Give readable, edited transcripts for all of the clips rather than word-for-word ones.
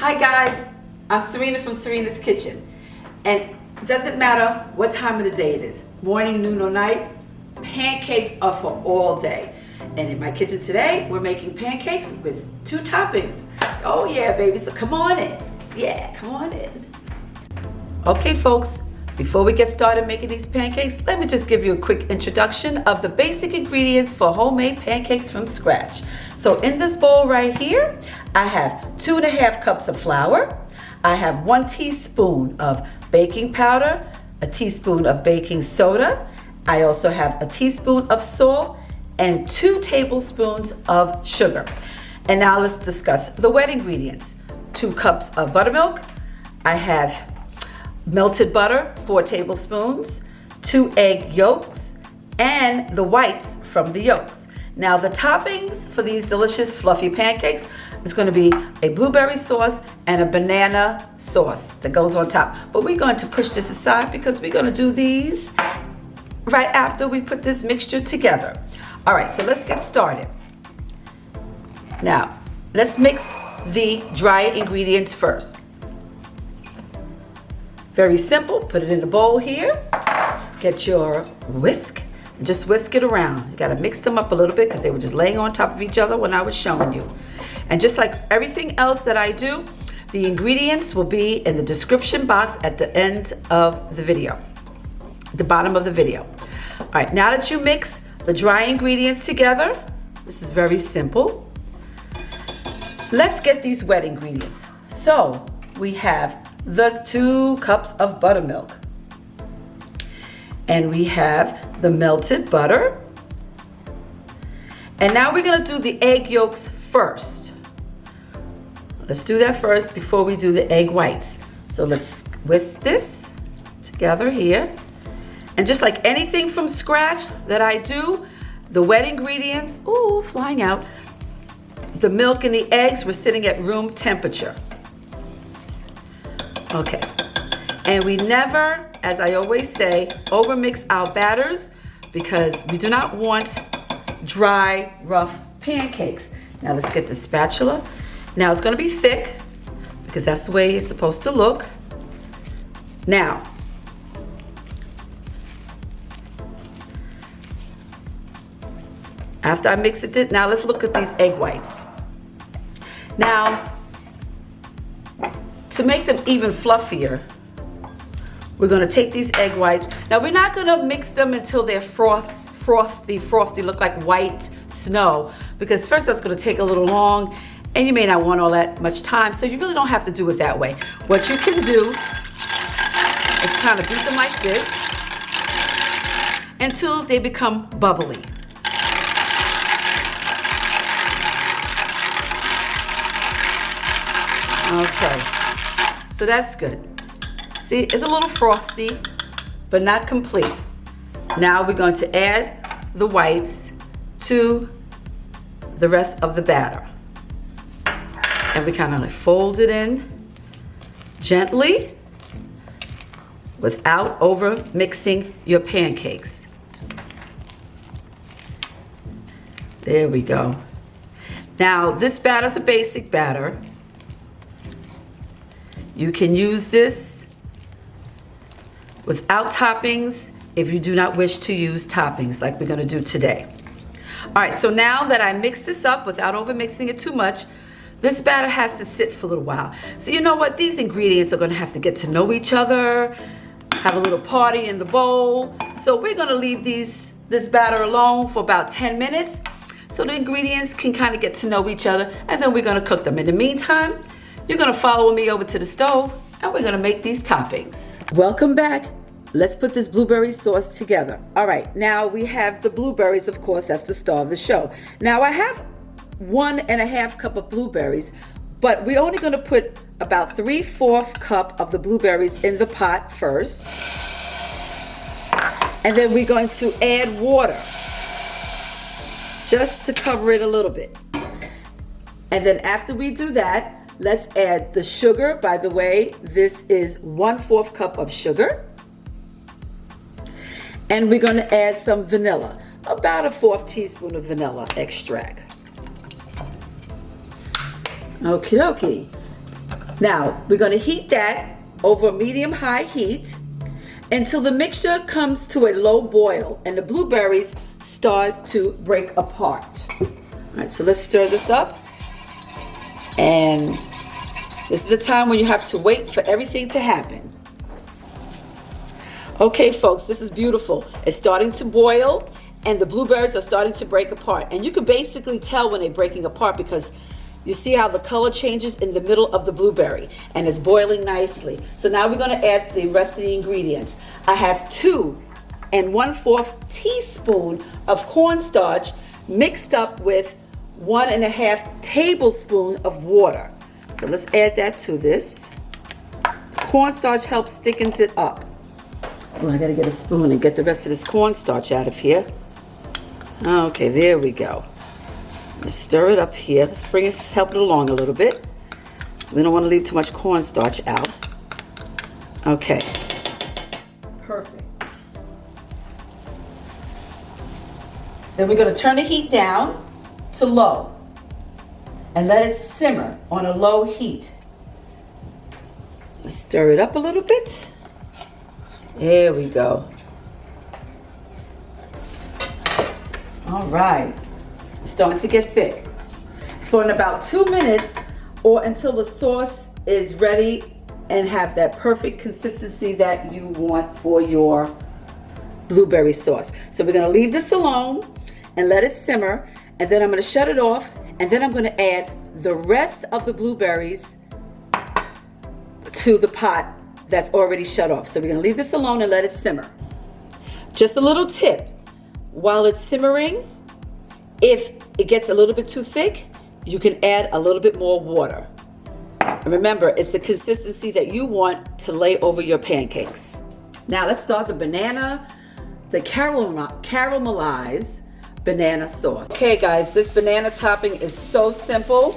Hi guys, I'm Serena from Serena's Kitchen, and it doesn't matter what time of the day it is, morning, noon, or night, pancakes are for all day. And in my kitchen today, we're making pancakes with 2 toppings. Oh yeah, baby, so come on in. Yeah, come on in. Okay folks, before we get started making these pancakes, let me just give you a quick introduction of the basic ingredients for homemade pancakes from scratch. So in this bowl right here, I have 2½ cups of flour. I have 1 teaspoon of baking powder, a teaspoon of baking soda. I also have a teaspoon of salt and 2 tablespoons of sugar. And now let's discuss the wet ingredients. 2 cups of buttermilk. I have melted butter, 4 tablespoons, 2 egg yolks, and the whites from the yolks. Now the toppings for these delicious fluffy pancakes is going to be a blueberry sauce and a banana sauce that goes on top. But we're going to push this aside because we're going to do these right after we put this mixture together. All right, so let's get started. Now, let's mix the dry ingredients first. Very simple, put it in a bowl here. Get your whisk and just whisk it around. You gotta mix them up a little bit because they were just laying on top of each other when I was showing you. And just like everything else that I do, the ingredients will be in the description box at the end of the video, the bottom of the video. All right, now that you mix the dry ingredients together, this is very simple. Let's get these wet ingredients. So we have the 2 cups of buttermilk, and we have the melted butter, and now we're going to do the egg yolks first. Let's do that first before we do the egg whites. So let's whisk this together here, and just like anything from scratch that I do, the wet ingredients, ooh, flying out, the milk and the eggs were sitting at room temperature. Okay, and we never, as I always say, overmix our batters because we do not want dry, rough pancakes. Now let's get the spatula. Now it's going to be thick because that's the way it's supposed to look. Now, after I mix it, now let's look at these egg whites. Now, to make them even fluffier, we're going to take these egg whites. Now we're not going to mix them until they're frothy, look like white snow, because first that's going to take a little long and you may not want all that much time, so you really don't have to do it that way. What you can do is kind of beat them like this until they become bubbly. Okay. So that's good. See, it's a little frosty, but not complete. Now we're going to add the whites to the rest of the batter. And we kind of like fold it in gently without over mixing your pancakes. There we go. Now this batter is a basic batter. You can use this without toppings if you do not wish to use toppings like we're going to do today. All right, so now that I mix this up without over mixing it too much, this batter has to sit for a little while. So you know what? These ingredients are going to have to get to know each other, have a little party in the bowl. So we're going to leave this batter alone for about 10 minutes so the ingredients can kind of get to know each other, and then we're going to cook them. In the meantime, you're going to follow me over to the stove and we're going to make these toppings. Welcome back. Let's put this blueberry sauce together. All right, now we have the blueberries, of course, that's the star of the show. Now I have 1½ cup of blueberries, but we're only going to put about 3/4 cup of the blueberries in the pot first. And then we're going to add water just to cover it a little bit. And then after we do that, let's add the sugar. By the way, this is 1/4 cup of sugar. And we're going to add some vanilla, about a 1/4 teaspoon of vanilla extract. Okie dokie. Now, we're going to heat that over medium-high heat until the mixture comes to a low boil and the blueberries start to break apart. All right, so let's stir this up. And this is the time when you have to wait for everything to happen. Okay, folks, this is beautiful. It's starting to boil and the blueberries are starting to break apart. And you can basically tell when they're breaking apart because you see how the color changes in the middle of the blueberry and it's boiling nicely. So now we're going to add the rest of the ingredients. I have 2 1/4 teaspoon of cornstarch mixed up with 1.5 tablespoon of water. So let's add that to this. Cornstarch helps thickens it up. Oh, I gotta get a spoon and get the rest of this cornstarch out of here. Okay, there we go. Let's stir it up here. Let's bring it, help it along a little bit. So we don't want to leave too much cornstarch out. Okay. Perfect. Then we're going to turn the heat down to low and let it simmer on a low heat. Let's stir it up a little bit. There we go. All right. It's starting to get thick. For in about 2 minutes or until the sauce is ready and have that perfect consistency that you want for your blueberry sauce. So we're going to leave this alone and let it simmer, and then I'm going to shut it off, and then I'm going to add the rest of the blueberries to the pot that's already shut off. So we're going to leave this alone and let it simmer. Just a little tip. While it's simmering, if it gets a little bit too thick, you can add a little bit more water. And remember, it's the consistency that you want to lay over your pancakes. Now let's start the caramelized banana sauce. Okay guys, this banana topping is so simple.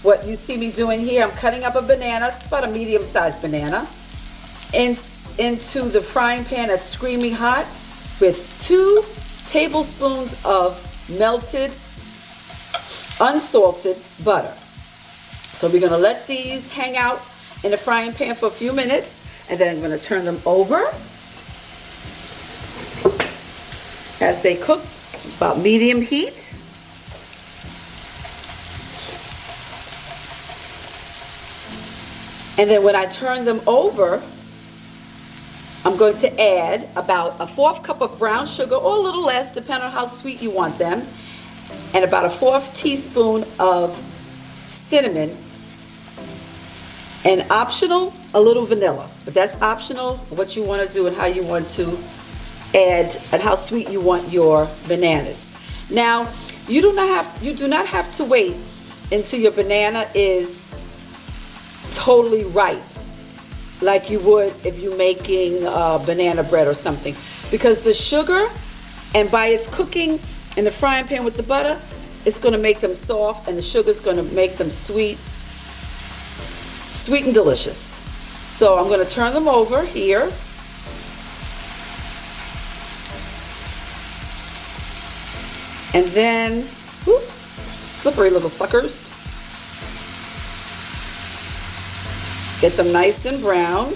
What you see me doing here, I'm cutting up a banana, it's about a medium-sized banana, into the frying pan that's screaming hot with 2 tablespoons of melted, unsalted butter. So we're gonna let these hang out in the frying pan for a few minutes, and then I'm gonna turn them over as they cook, about medium heat. And then when I turn them over, I'm going to add about a 1/4 cup of brown sugar, or a little less, depending on how sweet you want them, and about a 1/4 teaspoon of cinnamon, and optional, a little vanilla. But that's optional, what you want to do and how you want to add and how sweet you want your bananas. Now, you do not have to wait until your banana is totally ripe, like you would if you're making banana bread or something, because the sugar, and by its cooking in the frying pan with the butter, it's going to make them soft, and the sugar is going to make them sweet and delicious. So I'm going to turn them over here. And then, whoop, slippery little suckers. Get them nice and brown.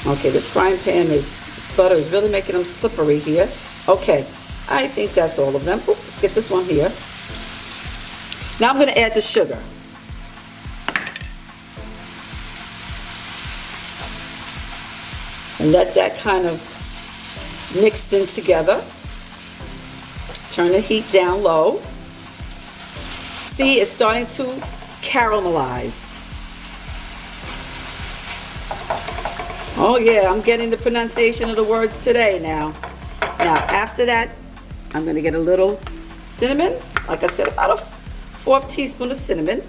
Okay, this frying pan this butter is really making them slippery here. Okay, I think that's all of them. Oop, let's get this one here. Now I'm going to add the sugar. And let that kind of mix in together. Turn the heat down low. See, it's starting to caramelize. Oh yeah, I'm getting the pronunciation of the words today now. Now after that, I'm going to get a little cinnamon. Like I said, about a 1/4 teaspoon of cinnamon.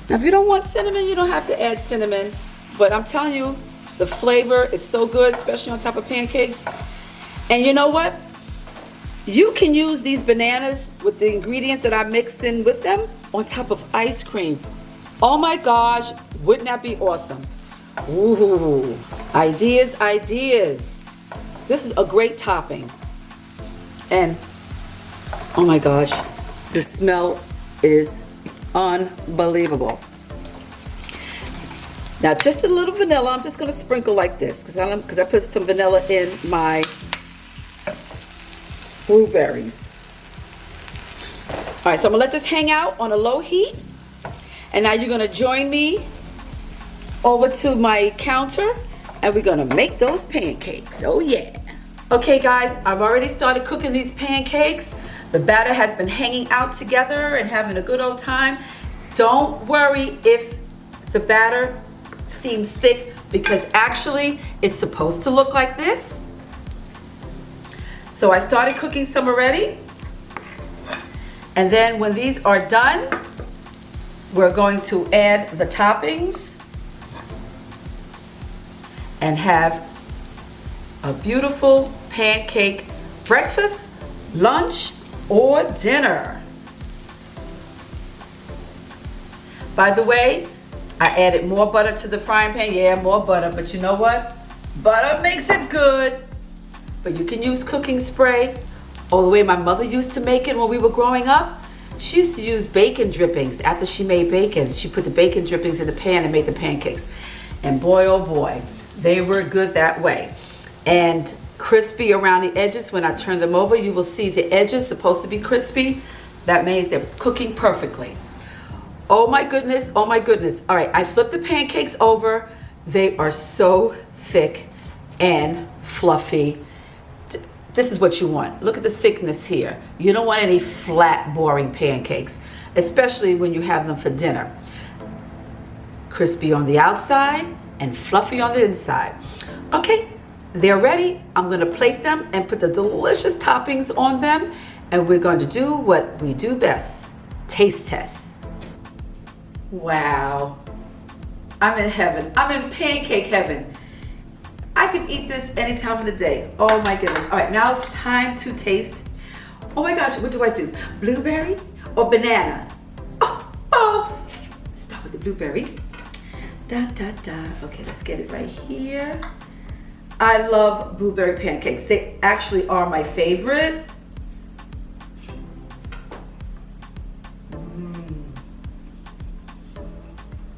Now if you don't want cinnamon, you don't have to add cinnamon. But I'm telling you, the flavor is so good, especially on top of pancakes. And you know what? You can use these bananas with the ingredients that I mixed in with them on top of ice cream. Oh my gosh, wouldn't that be awesome? Ooh, ideas, ideas. This is a great topping. And oh my gosh, the smell is unbelievable. Now just a little vanilla. I'm just going to sprinkle like this because I put some vanilla in my blueberries. All right, so I'm gonna let this hang out on a low heat, and now you're gonna join me over to my counter, and we're gonna make those pancakes. Oh yeah. Okay guys, I've already started cooking these pancakes. The batter has been hanging out together and having a good old time. Don't worry if the batter seems thick, because actually it's supposed to look like this. So I started cooking some already. And then when these are done, we're going to add the toppings and have a beautiful pancake breakfast, lunch, or dinner. By the way, I added more butter to the frying pan. Yeah, more butter, but you know what? Butter makes it good. But you can use cooking spray. Oh, the way my mother used to make it when we were growing up, she used to use bacon drippings. After she made bacon, she put the bacon drippings in the pan and made the pancakes. And boy, oh boy, they were good that way. And crispy around the edges. When I turn them over, you will see the edges supposed to be crispy. That means they're cooking perfectly. Oh my goodness, oh my goodness. All right, I flipped the pancakes over. They are so thick and fluffy. This is what you want. Look at the thickness here. You don't want any flat, boring pancakes, especially when you have them for dinner. Crispy on the outside and fluffy on the inside. Okay, they're ready. I'm gonna plate them and put the delicious toppings on them, and we're going to do what we do best, taste tests. Wow, I'm in heaven. I'm in pancake heaven. I could eat this any time of the day. Oh my goodness. All right, now it's time to taste. Oh my gosh, what do I do? Blueberry or banana? Oh, both. Start with the blueberry. Da, da, da. Okay, let's get it right here. I love blueberry pancakes. They actually are my favorite.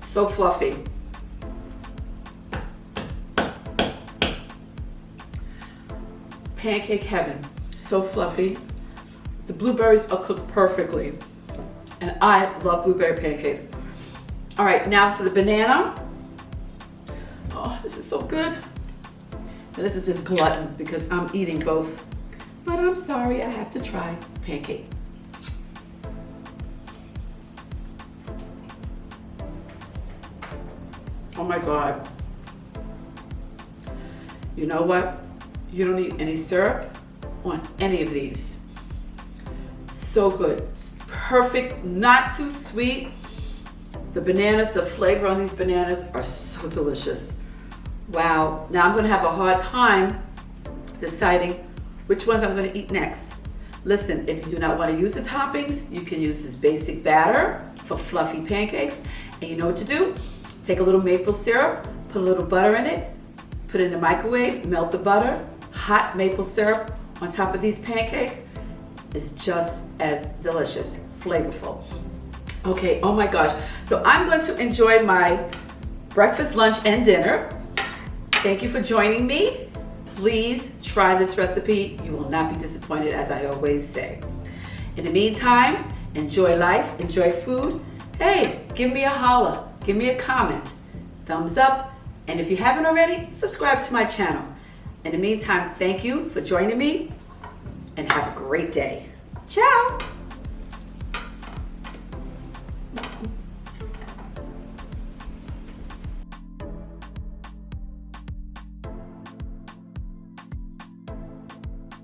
So fluffy. Pancake heaven, so fluffy. The blueberries are cooked perfectly, and I love blueberry pancakes. All right, now for the banana. Oh, this is so good. And this is just glutton because I'm eating both, but I'm sorry, I have to try pancake. Oh my God. You know what? You don't need any syrup on any of these. So good. It's perfect, not too sweet. The bananas, the flavor on these bananas are so delicious. Wow. Now I'm gonna have a hard time deciding which ones I'm gonna eat next. Listen, if you do not want to use the toppings, you can use this basic batter for fluffy pancakes. And you know what to do? Take a little maple syrup, put a little butter in it, put it in the microwave, melt the butter. Hot maple syrup on top of these pancakes is just as delicious, flavorful. Okay, oh my gosh. So I'm going to enjoy my breakfast, lunch, and dinner. Thank you for joining me. Please try this recipe. You will not be disappointed, as I always say. In the meantime, enjoy life, enjoy food. Hey, give me a holler, give me a comment, thumbs up, and if you haven't already, subscribe to my channel. In the meantime, thank you for joining me, and have a great day. Ciao.